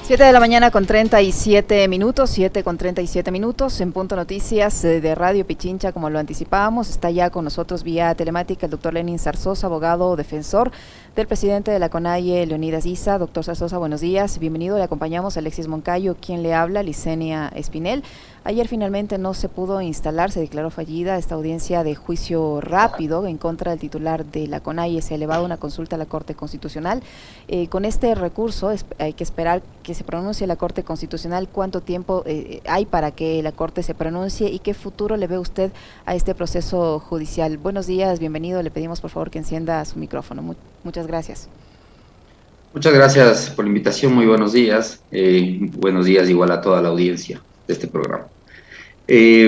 7 de la mañana con 37 minutos, 7 con 37 minutos, en Punto Noticias de Radio Pichincha, como lo anticipábamos, está ya con nosotros vía telemática el doctor Lenin Zarzosa, abogado defensor del presidente de la CONAIE, Leonidas Issa. Doctor Zarzosa, buenos días, bienvenido, le acompañamos a Alexis Moncayo, quien le habla, Licenia Espinel. Ayer finalmente no se pudo instalar, se declaró fallida esta audiencia de juicio rápido en contra del titular de la CONAIE. Se ha elevado una consulta a la Corte Constitucional. Con este recurso hay que esperar que se pronuncie la Corte Constitucional. ¿Cuánto tiempo hay para que la Corte se pronuncie y qué futuro le ve usted a este proceso judicial? Buenos días, bienvenido. Le pedimos por favor que encienda su micrófono. Muchas gracias. Muchas gracias por la invitación. Muy buenos días. Buenos días igual a toda la audiencia de este programa.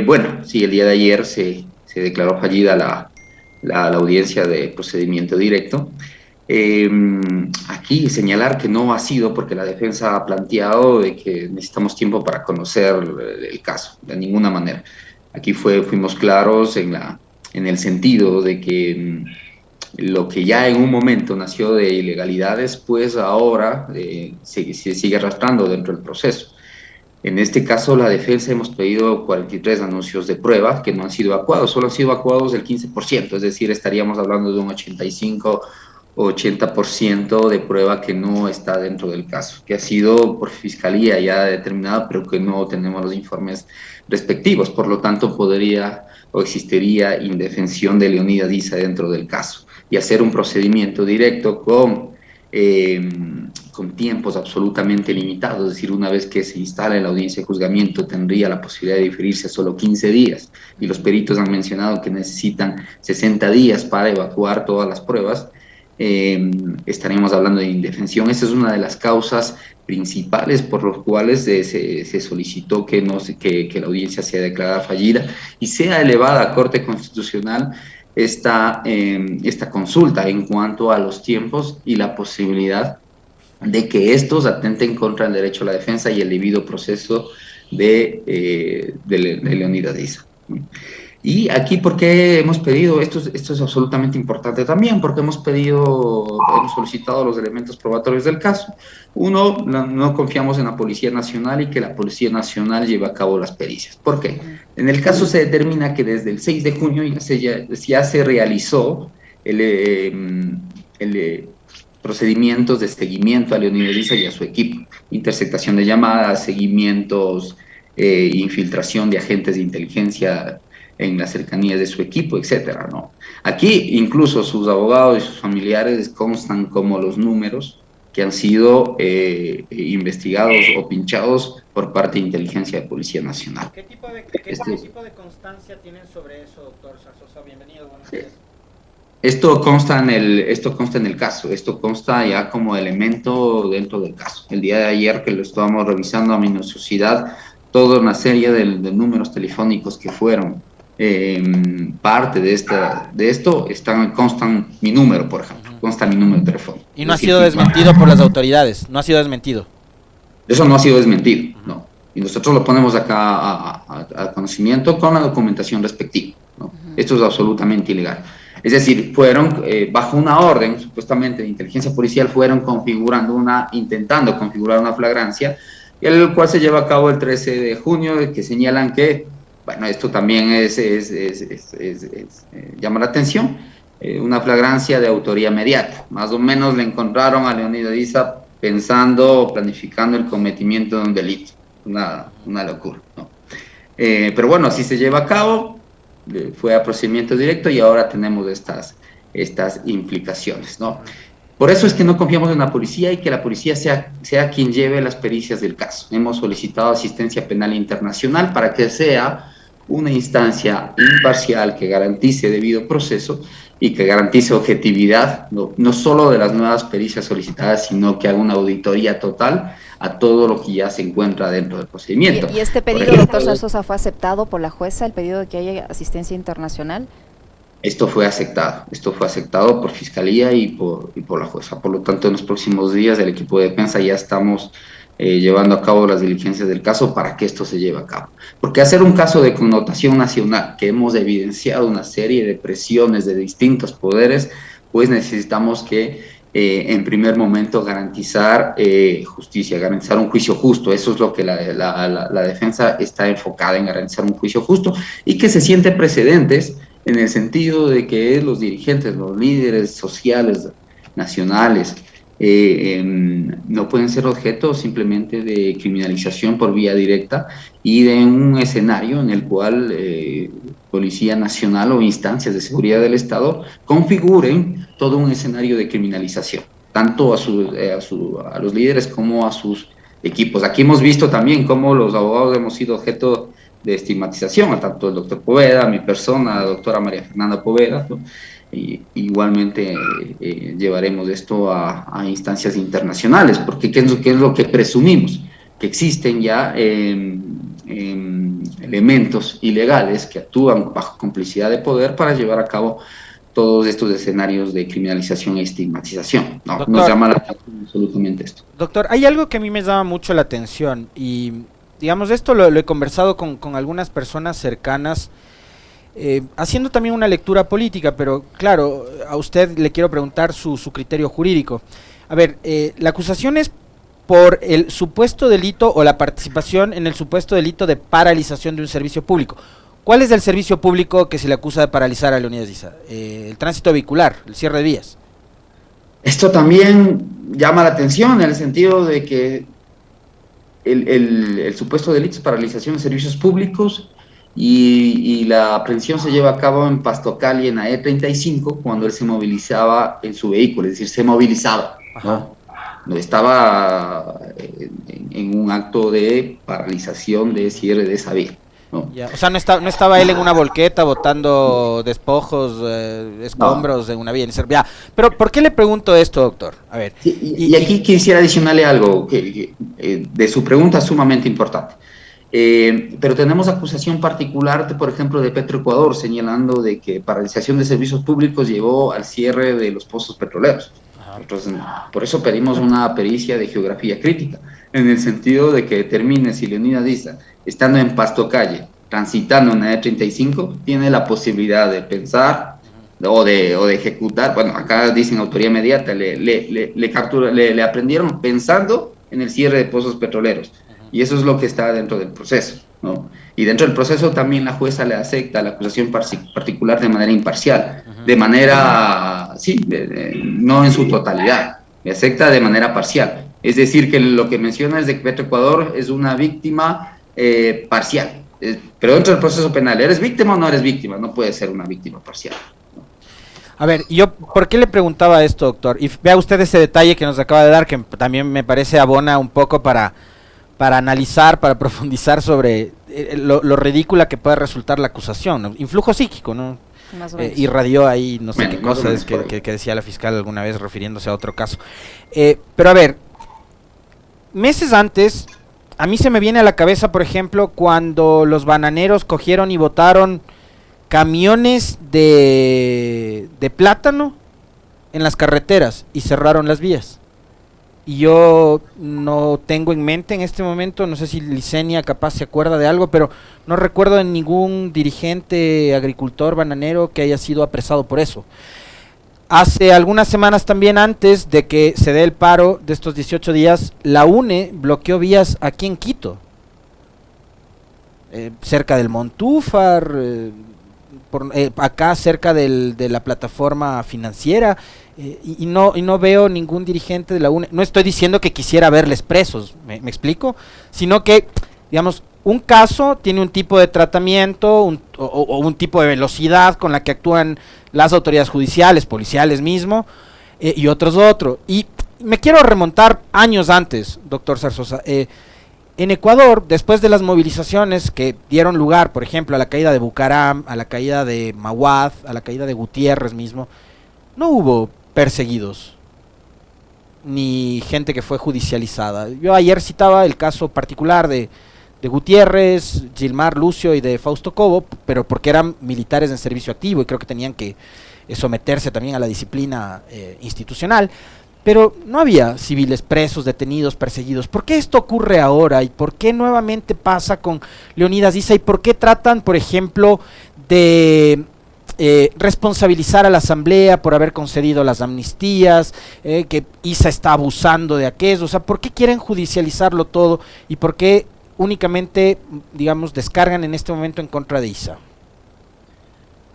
Bueno, sí, el día de ayer se declaró fallida la audiencia de procedimiento directo. Aquí señalar que no ha sido porque la defensa ha planteado de que necesitamos tiempo para conocer el caso, de ninguna manera. Aquí fuimos claros en el sentido de que lo que ya en un momento nació de ilegalidades, pues ahora se sigue arrastrando dentro del proceso. En este caso, la defensa hemos pedido 43 anuncios de prueba que no han sido evacuados, solo han sido evacuados el 15%, es decir, estaríamos hablando de un 85 o 80% de prueba que no está dentro del caso, que ha sido por fiscalía ya determinada, pero que no tenemos los informes respectivos, por lo tanto podría o existiría indefensión de Leonidas Issa dentro del caso, y hacer un procedimiento directo con tiempos absolutamente limitados, es decir, una vez que se instale la audiencia de juzgamiento tendría la posibilidad de diferirse a solo 15 días, y los peritos han mencionado que necesitan 60 días para evacuar todas las pruebas. Estaríamos hablando de indefensión. Esa es una de las causas principales por los cuales se solicitó que la audiencia sea declarada fallida y sea elevada a Corte Constitucional esta consulta en cuanto a los tiempos y la posibilidad de que estos atenten contra el derecho a la defensa y el debido proceso de Leonidas Issa. Y aquí, ¿por qué hemos pedido? Esto es absolutamente importante también, porque hemos solicitado los elementos probatorios del caso. Uno, no confiamos en la Policía Nacional y que la Policía Nacional lleve a cabo las pericias. ¿Por qué? En el caso se determina que desde el 6 de junio ya se realizó procedimientos de seguimiento a Leonidas Issa y a su equipo, interceptación de llamadas, seguimientos, infiltración de agentes de inteligencia en las cercanías de su equipo, etcétera, ¿no? Aquí incluso sus abogados y sus familiares constan como los números que han sido investigados o pinchados por parte de inteligencia de Policía Nacional. ¿Qué tipo de constancia tienen sobre eso, doctor Zarzosa? Bienvenido, buenos días. Esto consta en el caso, esto consta ya como elemento dentro del caso. El día de ayer que lo estábamos revisando a minuciosidad, toda una serie de números telefónicos que fueron parte de esto constan mi número, por ejemplo, consta mi número de teléfono. Y no ha sido desmentido por las autoridades, no ha sido desmentido. Eso no ha sido desmentido, no. Y nosotros lo ponemos acá a conocimiento con la documentación respectiva, ¿no? Esto es absolutamente ilegal. Es decir, fueron, bajo una orden, supuestamente, de inteligencia policial, intentando configurar una flagrancia, el cual se lleva a cabo el 13 de junio, que señalan que, bueno, esto también llama la atención, una flagrancia de autoría mediata. Más o menos le encontraron a Leonidas Issa pensando o planificando el cometimiento de un delito. Una locura, ¿no? Pero bueno, así se lleva a cabo, fue a procedimiento directo y ahora tenemos estas implicaciones, ¿no? Por eso es que no confiamos en la policía y que la policía sea quien lleve las pericias del caso. Hemos solicitado asistencia penal internacional para que sea una instancia imparcial que garantice debido proceso y que garantice objetividad, no solo de las nuevas pericias solicitadas, sino que haga una auditoría total a todo lo que ya se encuentra dentro del procedimiento. ¿Y este pedido, doctor Zarzosa, fue aceptado por la jueza, el pedido de que haya asistencia internacional? Esto fue aceptado por Fiscalía y por la jueza. Por lo tanto, en los próximos días el equipo de defensa ya estamos llevando a cabo las diligencias del caso para que esto se lleve a cabo. Porque hacer un caso de connotación nacional, que hemos evidenciado una serie de presiones de distintos poderes, pues necesitamos que en primer momento garantizar justicia, garantizar un juicio justo. Eso es lo que la defensa está enfocada en, garantizar un juicio justo, y que se sienten precedentes en el sentido de que los dirigentes, los líderes sociales nacionales, no pueden ser objeto simplemente de criminalización por vía directa y de un escenario en el cual Policía Nacional o instancias de seguridad del Estado configuren todo un escenario de criminalización, tanto a los líderes como a sus equipos. Aquí hemos visto también cómo los abogados hemos sido objeto de estigmatización, tanto el doctor Poveda, mi persona, la doctora María Fernanda Poveda, ¿no? Y igualmente llevaremos esto a instancias internacionales, porque ¿qué es lo que presumimos? Que existen ya elementos ilegales que actúan bajo complicidad de poder para llevar a cabo todos estos escenarios de criminalización e estigmatización. No, doctor, nos llama la atención absolutamente esto. Doctor, hay algo que a mí me llama mucho la atención, y digamos, esto lo he conversado con algunas personas cercanas, haciendo también una lectura política, pero claro, a usted le quiero preguntar su criterio jurídico. A ver, la acusación es por el supuesto delito o la participación en el supuesto delito de paralización de un servicio público. ¿Cuál es el servicio público que se le acusa de paralizar a Leonidas Diza? El tránsito vehicular, el cierre de vías. Esto también llama la atención en el sentido de que el supuesto delito es paralización de servicios públicos, y la aprehensión se lleva a cabo en Pastocali, en la E35, cuando él se movilizaba en su vehículo, es decir, se movilizaba, ¿no? No estaba en un acto de paralización de cierre de esa vía, ¿no? Ya, o sea, no estaba él en una volqueta botando despojos, escombros de una vía. Ya. Pero ¿por qué le pregunto esto, doctor? A ver. Sí, y aquí quisiera adicionarle algo de su pregunta sumamente importante. Pero tenemos acusación particular, por ejemplo, de Petroecuador, señalando de que paralización de servicios públicos llevó al cierre de los pozos petroleros. Entonces, por eso pedimos una pericia de geografía crítica, en el sentido de que determine si Leonidas Diza, estando en Pastocalle, transitando en la E35, tiene la posibilidad de pensar o de ejecutar. Bueno, acá dicen autoría inmediata, le aprendieron pensando en el cierre de pozos petroleros. Y eso es lo que está dentro del proceso, ¿no? Y dentro del proceso también la jueza le acepta la acusación particular de manera imparcial, de manera, sí, no en su totalidad, le acepta de manera parcial. Es decir, que lo que menciona es de que Petroecuador es una víctima parcial, pero dentro del proceso penal, ¿eres víctima o no eres víctima? No puede ser una víctima parcial, ¿no? A ver, yo, ¿por qué le preguntaba esto, doctor? Y vea usted ese detalle que nos acaba de dar, que también me parece abona un poco para analizar, para profundizar sobre lo ridícula que puede resultar la acusación, ¿no? Influjo psíquico, ¿no? Irradió ahí no sé qué cosas que decía la fiscal alguna vez refiriéndose a otro caso. Pero a ver, meses antes, a mí se me viene a la cabeza, por ejemplo, cuando los bananeros cogieron y botaron camiones de plátano en las carreteras y cerraron las vías. Y yo no tengo en mente en este momento, no sé si Licenia capaz se acuerda de algo, pero no recuerdo de ningún dirigente agricultor bananero que haya sido apresado por eso. Hace algunas semanas también, antes de que se dé el paro de estos 18 días, la UNE bloqueó vías aquí en Quito, cerca del Montúfar, acá cerca de la plataforma financiera, y no veo ningún dirigente de la UNE. No estoy diciendo que quisiera verles presos, ¿me explico? Sino que, digamos, un caso tiene un tipo de tratamiento o un tipo de velocidad con la que actúan las autoridades judiciales, policiales mismo, y otros otro. Y me quiero remontar años antes, doctor Zarzosa. En Ecuador, después de las movilizaciones que dieron lugar, por ejemplo, a la caída de Bucaram, a la caída de Mawad, a la caída de Gutiérrez mismo, no hubo perseguidos, ni gente que fue judicializada. Yo ayer citaba el caso particular de Gutiérrez, Gilmar Lucio y de Fausto Cobo, pero porque eran militares en servicio activo y creo que tenían que someterse también a la disciplina institucional. Pero no había civiles presos, detenidos, perseguidos. ¿Por qué esto ocurre ahora? ¿Y por qué nuevamente pasa con Leonidas Diza? ¿Y por qué tratan, por ejemplo, de responsabilizar a la Asamblea por haber concedido las amnistías, que ISA está abusando de aquello. O sea, ¿por qué quieren judicializarlo todo y por qué únicamente, digamos, descargan en este momento en contra de ISA?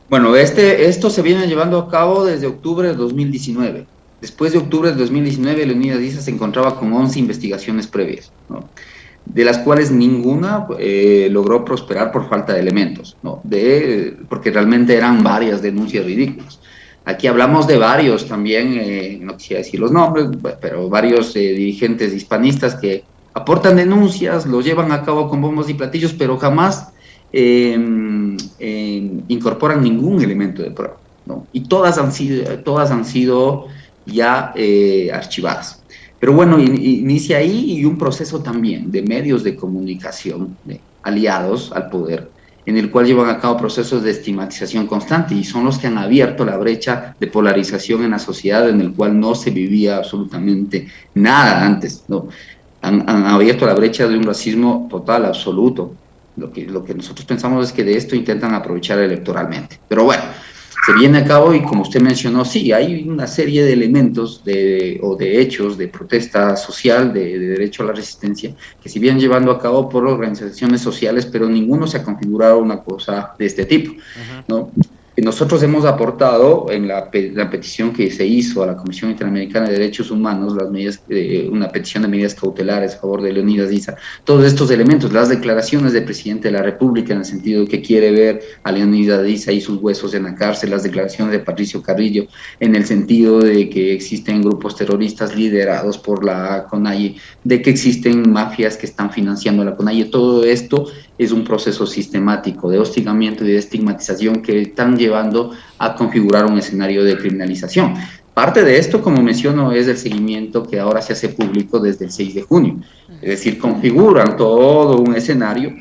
Bueno, esto se viene llevando a cabo desde octubre de 2019. Después de octubre de 2019, Leonidas Issa se encontraba con 11 investigaciones previas, ¿no?, de las cuales ninguna logró prosperar por falta de elementos, ¿no?, porque realmente eran varias denuncias ridículas. Aquí hablamos de varios también, no quisiera decir los nombres, pero varios dirigentes hispanistas que aportan denuncias, los llevan a cabo con bombos y platillos, pero jamás incorporan ningún elemento de prueba, ¿no? Y todas han sido ya archivadas. Pero bueno, inicia ahí y un proceso también de medios de comunicación aliados al poder, en el cual llevan a cabo procesos de estigmatización constante y son los que han abierto la brecha de polarización en la sociedad, en el cual no se vivía absolutamente nada antes, ¿no? Han abierto la brecha de un racismo total, absoluto. Lo que nosotros pensamos es que de esto intentan aprovechar electoralmente. Pero bueno, se viene a cabo y como usted mencionó, sí, hay una serie de elementos o de hechos de protesta social, de derecho a la resistencia, que se vienen llevando a cabo por organizaciones sociales, pero ninguno se ha configurado una cosa de este tipo, ¿no? Nosotros hemos aportado en la petición que se hizo a la Comisión Interamericana de Derechos Humanos, una petición de medidas cautelares a favor de Leonidas Issa, todos estos elementos, las declaraciones del presidente de la República en el sentido de que quiere ver a Leonidas Issa y sus huesos en la cárcel, las declaraciones de Patricio Carrillo en el sentido de que existen grupos terroristas liderados por la CONAIE, de que existen mafias que están financiando la CONAIE. Todo esto es un proceso sistemático de hostigamiento y de estigmatización que están llevando a configurar un escenario de criminalización. Parte de esto, como menciono, es el seguimiento que ahora se hace público desde el 6 de junio. Es decir, configuran todo un escenario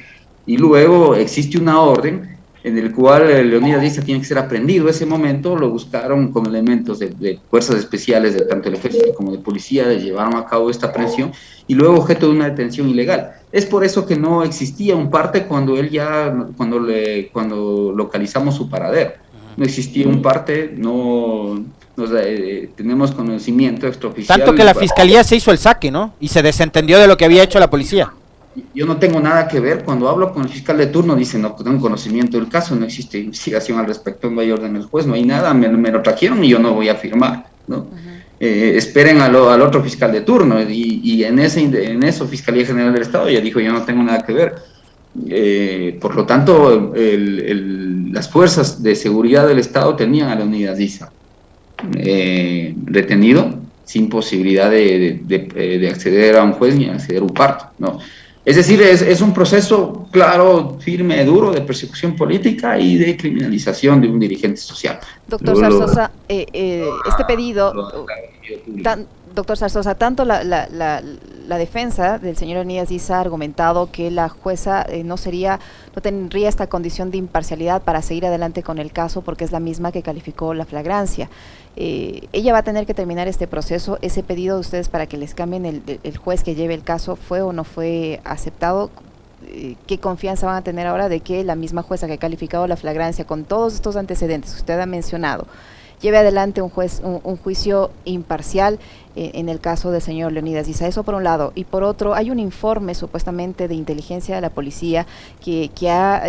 y luego existe una orden en el cual Leonidas Issa tiene que ser aprendido. Ese momento lo buscaron con elementos de fuerzas especiales, de tanto el ejército como de policía, le llevaron a cabo esta aprehensión y luego objeto de una detención ilegal. Es por eso que no existía un parte cuando localizamos su paradero. No existía un parte, tenemos conocimiento extraoficial. Tanto que la fiscalía se hizo el saque, ¿no? Y se desentendió de lo que había hecho la policía. Yo no tengo nada que ver. Cuando hablo con el fiscal de turno, dice no tengo conocimiento del caso, no existe investigación al respecto, no hay orden del juez, no hay nada, me lo trajeron y yo no voy a firmar, ¿no? Esperen al otro fiscal de turno y en eso Fiscalía General del Estado ya dijo yo no tengo nada que ver. Por lo tanto, las fuerzas de seguridad del Estado tenían a Leonidas Issa retenido sin posibilidad de acceder a un juez ni acceder a un parte, ¿no? Es decir, es un proceso claro, firme, duro de persecución política y de criminalización de un dirigente social. Doctor Zarzosa, este pedido, doctor Zarzosa, tanto la defensa del señor Leonidas Issa ha argumentado que la jueza no tendría esta condición de imparcialidad para seguir adelante con el caso porque es la misma que calificó la flagrancia. Ella va a tener que terminar este proceso. Ese pedido de ustedes para que les cambien el juez que lleve el caso, ¿fue o no fue aceptado? ¿Qué confianza van a tener ahora de que la misma jueza que ha calificado la flagrancia con todos estos antecedentes que usted ha mencionado lleve adelante un juicio imparcial en el caso del señor Leonidas Issa? Eso por un lado. Y por otro, hay un informe supuestamente de inteligencia de la policía que ha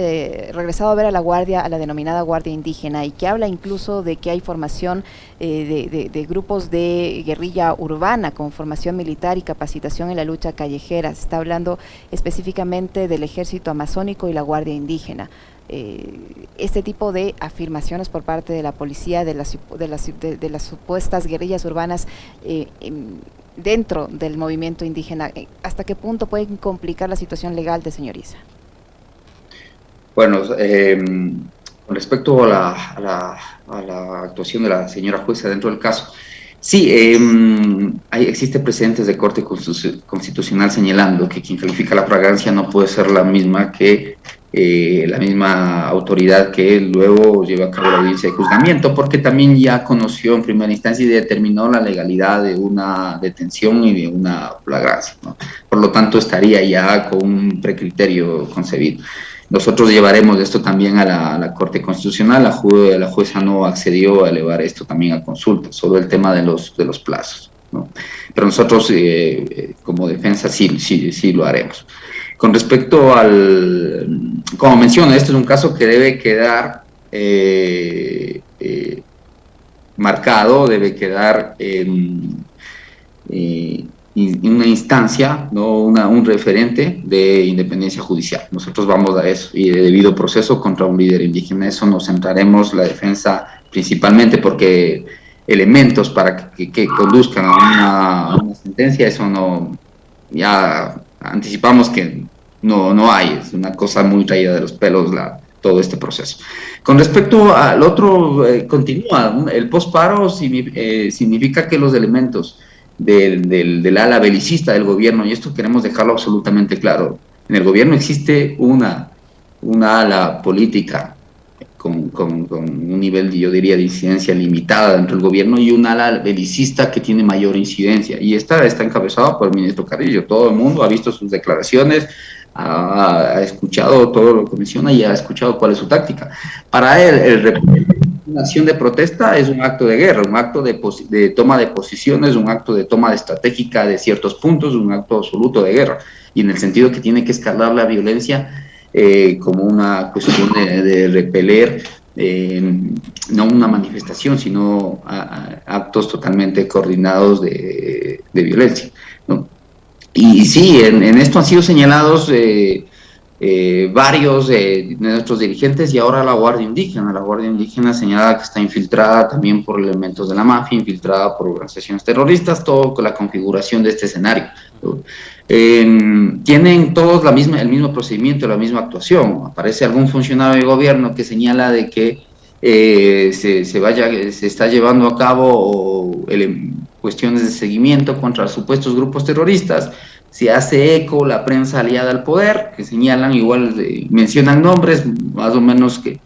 regresado a ver a la denominada Guardia Indígena y que habla incluso de que hay formación de grupos de guerrilla urbana con formación militar y capacitación en la lucha callejera. Se está hablando específicamente del ejército amazónico y la Guardia Indígena. Este tipo de afirmaciones por parte de la policía de las supuestas guerrillas urbanas dentro del movimiento indígena, ¿hasta qué punto pueden complicar la situación legal de señor Issa? Bueno, con respecto a la actuación de la señora jueza dentro del caso, sí, existe precedentes de Corte Constitucional señalando que quien califica la flagrancia no puede ser la misma autoridad que luego lleva a cabo la audiencia de juzgamiento, porque también ya conoció en primera instancia y determinó la legalidad de una detención y de una flagrancia, ¿no? Por lo tanto, estaría ya con un precriterio concebido. Nosotros llevaremos esto también a la Corte Constitucional. La jueza no accedió a elevar esto también a consulta, solo el tema de los plazos, ¿no? Pero nosotros, como defensa, sí lo haremos. Con respecto como menciono, este es un caso que debe quedar marcado, debe quedar en una instancia, no un referente de independencia judicial. Nosotros vamos a eso, y de debido proceso contra un líder indígena. Eso nos centraremos la defensa principalmente, porque elementos para que conduzcan a una sentencia, eso no, ya anticipamos que no hay, es una cosa muy traída de los pelos todo este proceso. Con respecto al otro, continúa, el posparo significa que los elementos del ala belicista del gobierno, y esto queremos dejarlo absolutamente claro, en el gobierno existe una ala política con un nivel, yo diría, de incidencia limitada dentro del gobierno, y un ala belicista que tiene mayor incidencia, y está encabezado por el ministro Carrillo. Todo el mundo ha visto sus declaraciones, ha escuchado todo lo que menciona y ha escuchado cuál es su táctica. Para él, una acción de protesta es un acto de guerra, un acto de toma de posiciones, un acto de toma estratégica de ciertos puntos, un acto absoluto de guerra, y en el sentido que tiene que escalar la violencia como una cuestión de repeler, no una manifestación, sino actos totalmente coordinados de violencia, ¿no? Y sí, en esto han sido señalados varios de nuestros dirigentes, y ahora la Guardia Indígena señalada que está infiltrada también por elementos de la mafia, infiltrada por organizaciones terroristas, todo con la configuración de este escenario, ¿no? Tienen todos el mismo procedimiento, la misma actuación. Aparece algún funcionario de gobierno que señala de que se está llevando a cabo cuestiones de seguimiento contra supuestos grupos terroristas. Se hace eco la prensa aliada al poder, que señalan, igual mencionan nombres, más o menos que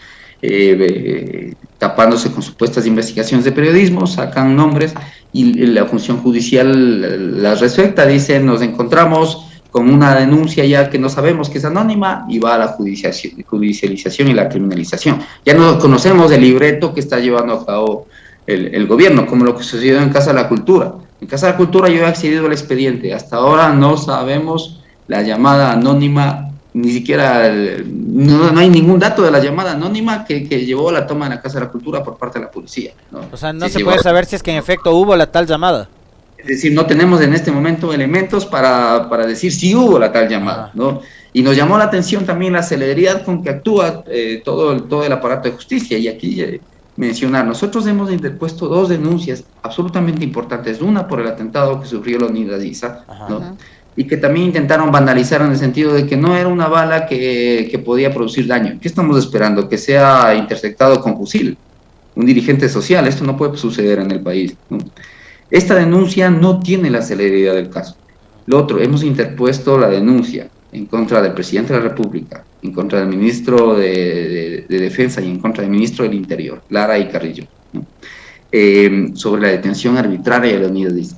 tapándose con supuestas investigaciones de periodismo, sacan nombres, y la función judicial las respecta, dicen: nos encontramos con una denuncia ya que no sabemos que es anónima, y va a la judicialización y la criminalización. Ya no conocemos el libreto que está llevando a cabo el gobierno, como lo que sucedió en Casa de la Cultura. En Casa de la Cultura yo he accedido al expediente, hasta ahora no sabemos la llamada anónima, ni siquiera, no hay ningún dato de la llamada anónima que llevó a la toma de la Casa de la Cultura por parte de la policía, ¿no? O sea, no se puede saber si es que en efecto hubo la tal llamada. Es decir, no tenemos en este momento elementos para decir si hubo la tal llamada, ¿no? Y nos llamó la atención también la celeridad con que actúa todo el aparato de justicia. Y aquí mencionar, nosotros hemos interpuesto 2 denuncias absolutamente importantes, una por el atentado que sufrió Leonidas Issa, ¿no? Y que también intentaron vandalizar, en el sentido de que no era una bala que podía producir daño. ¿Qué estamos esperando? Que sea interceptado con fusil un dirigente social. Esto no puede suceder en el país, ¿no? Esta denuncia no tiene la celeridad del caso. Lo otro, hemos interpuesto la denuncia en contra del presidente de la República, en contra del ministro de Defensa y en contra del ministro del Interior, Lara y Carrillo, ¿no? Sobre la detención arbitraria de Leonidas Issa.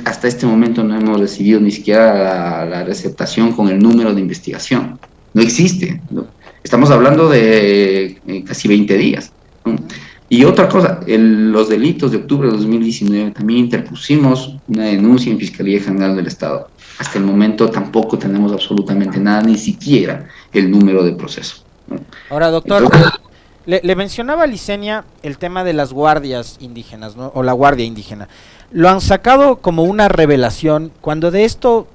Hasta este momento no hemos recibido ni siquiera la receptación con el número de investigación. No existe, ¿no? Estamos hablando de casi 20 días, ¿no? Y otra cosa, los delitos de octubre de 2019, también interpusimos una denuncia en Fiscalía General del Estado. Hasta el momento tampoco tenemos absolutamente nada, ni siquiera el número de proceso, ¿no? Ahora, doctor, entonces, le mencionaba a Licenia el tema de las guardias indígenas, ¿no? O la Guardia Indígena. Lo han sacado como una revelación, cuando de esto,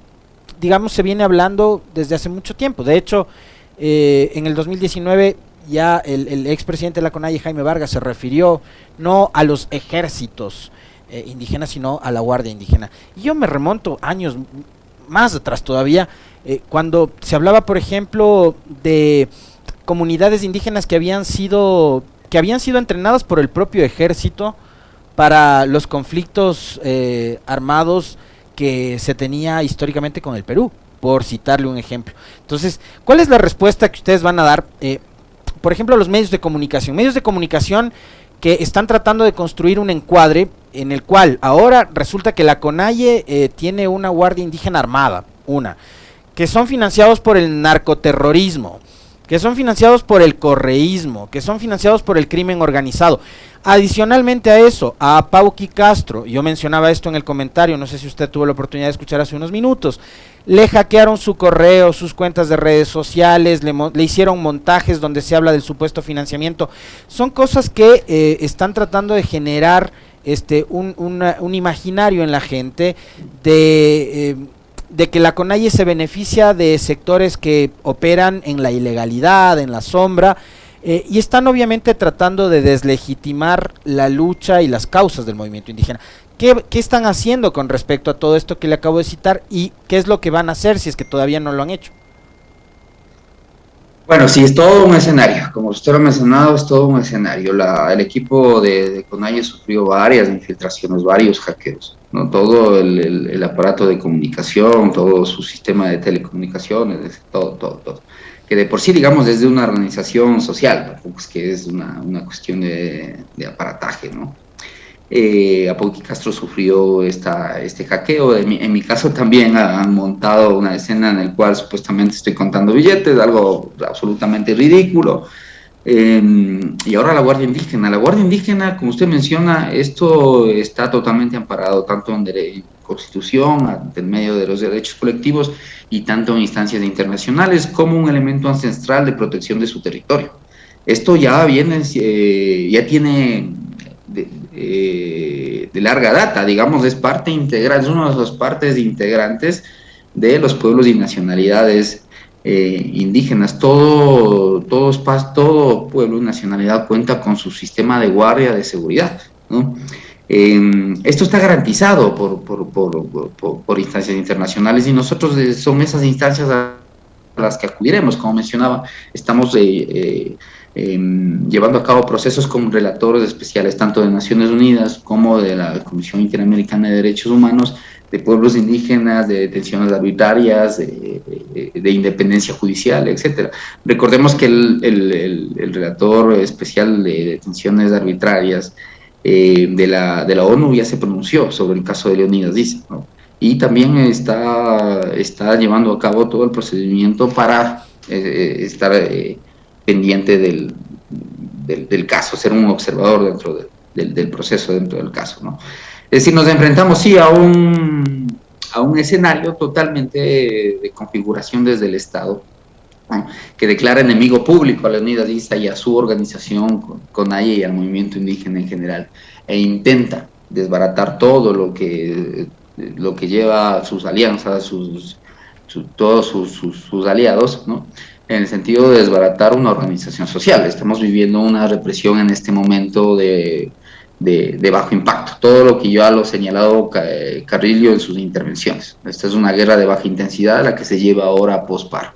digamos, se viene hablando desde hace mucho tiempo. De hecho, en el 2019 ya el expresidente de la CONAIE, Jaime Vargas, se refirió no a los ejércitos indígenas, sino a la Guardia Indígena. Y yo me remonto años más atrás todavía, cuando se hablaba, por ejemplo, de comunidades indígenas que habían sido entrenadas por el propio ejército para los conflictos armados que se tenía históricamente con el Perú, por citarle un ejemplo. Entonces, ¿cuál es la respuesta que ustedes van a dar, por ejemplo, a los medios de comunicación que están tratando de construir un encuadre en el cual ahora resulta que la CONAIE tiene una guardia indígena armada, que son financiados por el narcoterrorismo, que son financiados por el correísmo, que son financiados por el crimen organizado. Adicionalmente a eso, a Pauqui Castro, yo mencionaba esto en el comentario, no sé si usted tuvo la oportunidad de escuchar hace unos minutos, le hackearon su correo, sus cuentas de redes sociales, le hicieron montajes donde se habla del supuesto financiamiento. Son cosas que están tratando de generar un imaginario en la gente de que la CONAIE se beneficia de sectores que operan en la ilegalidad, en la sombra, y están obviamente tratando de deslegitimar la lucha y las causas del movimiento indígena. ¿Qué están haciendo con respecto a todo esto que le acabo de citar y qué es lo que van a hacer si es que todavía no lo han hecho? Bueno, sí, es todo un escenario. Como usted lo ha mencionado, es todo un escenario. El equipo de CONAIE sufrió varias infiltraciones, varios hackeos, ¿no? Todo el aparato de comunicación, todo su sistema de telecomunicaciones, todo. Que de por sí, digamos, desde una organización social, tampoco es que es una cuestión de aparataje, ¿no? Pauqui Castro sufrió este hackeo. En mi caso también han montado una escena en la cual supuestamente estoy contando billetes, algo absolutamente ridículo. Y ahora la Guardia Indígena, como usted menciona, esto está totalmente amparado tanto en Constitución, ante el medio de los derechos colectivos y tanto en instancias internacionales como un elemento ancestral de protección de su territorio. Esto ya tiene de larga data, digamos, es parte integral, es una de las partes integrantes de los pueblos y nacionalidades indígenas. Todo pueblo y nacionalidad cuenta con su sistema de guardia de seguridad, ¿no? Esto está garantizado por instancias internacionales y nosotros son esas instancias a las que acudiremos. Como mencionaba, estamos llevando a cabo procesos con relatores especiales tanto de Naciones Unidas como de la Comisión Interamericana de Derechos Humanos, de pueblos indígenas, de detenciones arbitrarias, de independencia judicial, etcétera. Recordemos que el relator especial de detenciones arbitrarias de la ONU ya se pronunció sobre el caso de Leonidas Diza, ¿no? Y también está llevando a cabo todo el procedimiento para estar pendiente del caso, ser un observador dentro del proceso, dentro del caso, ¿no? Es decir, nos enfrentamos sí a un escenario totalmente de configuración desde el Estado, ¿no? Que declara enemigo público a Leonidas Diza y a su organización, CONAIE, y al movimiento indígena en general, e intenta desbaratar todo lo que lleva sus alianzas, todos sus aliados, ¿no? En el sentido de desbaratar una organización social. Estamos viviendo una represión en este momento de bajo impacto. Todo lo que ya lo ha señalado Carrillo en sus intervenciones. Esta es una guerra de baja intensidad, la que se lleva ahora a posparo.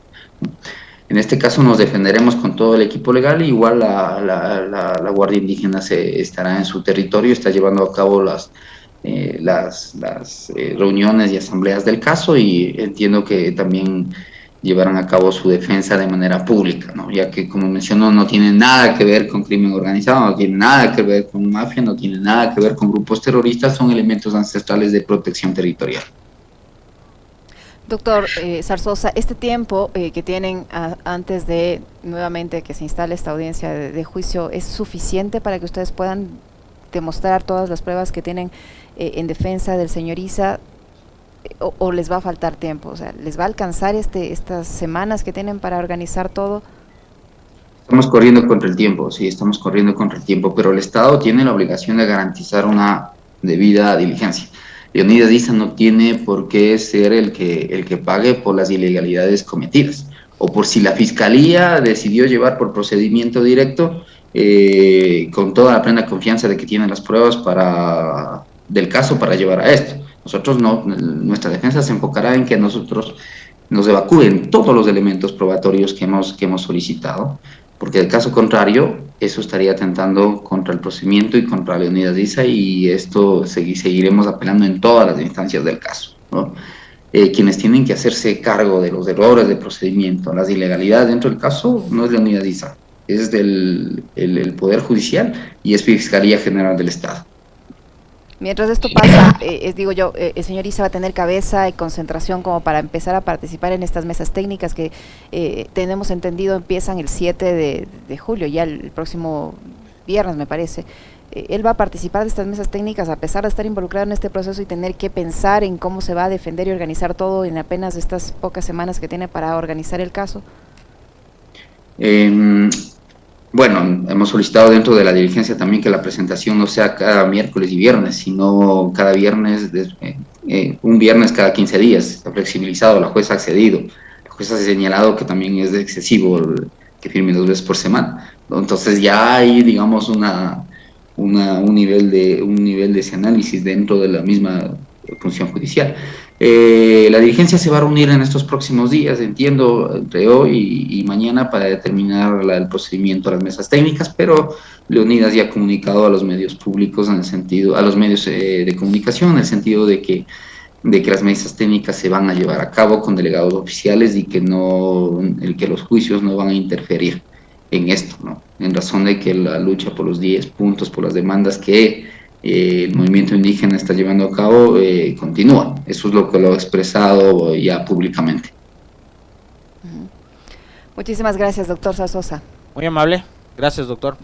En este caso nos defenderemos con todo el equipo legal, y igual la Guardia Indígena estará en su territorio, está llevando a cabo las reuniones y asambleas del caso, y entiendo que también llevarán a cabo su defensa de manera pública, ¿no? Ya que, como mencionó, no tiene nada que ver con crimen organizado, no tiene nada que ver con mafia, no tiene nada que ver con grupos terroristas, son elementos ancestrales de protección territorial. Doctor Zarzosa, este tiempo que tienen antes de nuevamente que se instale esta audiencia de juicio, ¿es suficiente para que ustedes puedan demostrar todas las pruebas que tienen en defensa del señor Issa, o les va a faltar tiempo? O sea, ¿les va a alcanzar estas semanas que tienen para organizar todo? Estamos corriendo contra el tiempo, sí, estamos corriendo contra el tiempo, pero el Estado tiene la obligación de garantizar una debida diligencia. Leonidas Diza no tiene por qué ser el que pague por las ilegalidades cometidas, o por si la Fiscalía decidió llevar por procedimiento directo, con toda la plena confianza de que tiene las pruebas del caso para llevar a esto. Nosotros no, nuestra defensa se enfocará en que nosotros nos evacúen todos los elementos probatorios que hemos solicitado, porque de caso contrario, eso estaría atentando contra el procedimiento y contra Leonidas Diza, y esto seguiremos apelando en todas las instancias del caso, ¿no? Quienes tienen que hacerse cargo de los errores de procedimiento, las ilegalidades dentro del caso, no es Leonidas Diza, es el Poder Judicial y es Fiscalía General del Estado. Mientras esto pasa, digo yo, el señor Issa va a tener cabeza y concentración como para empezar a participar en estas mesas técnicas que tenemos entendido empiezan el 7 de julio, ya el próximo viernes me parece. Él va a participar de estas mesas técnicas a pesar de estar involucrado en este proceso y tener que pensar en cómo se va a defender y organizar todo en apenas estas pocas semanas que tiene para organizar el caso. Bueno, hemos solicitado dentro de la dirigencia también que la presentación no sea cada miércoles y viernes, sino cada viernes, un viernes cada 15 días. Se ha flexibilizado, la jueza ha accedido. La jueza ha señalado que también es excesivo que firme 2 veces por semana. Entonces ya hay, digamos, un nivel de ese análisis dentro de la misma función judicial. La dirigencia se va a reunir en estos próximos días, entiendo, entre hoy y mañana para determinar el procedimiento a las mesas técnicas, pero Leonidas ya ha comunicado a los medios públicos en el sentido, a los medios de comunicación en el sentido de que las mesas técnicas se van a llevar a cabo con delegados oficiales y que los juicios no van a interferir en esto, ¿no? En razón de que la lucha por los 10 puntos, por las demandas que el movimiento indígena está llevando a cabo, continúa. Eso es lo que lo ha expresado ya públicamente. Muchísimas gracias, doctor Sarzosa. Muy amable. Gracias, doctor.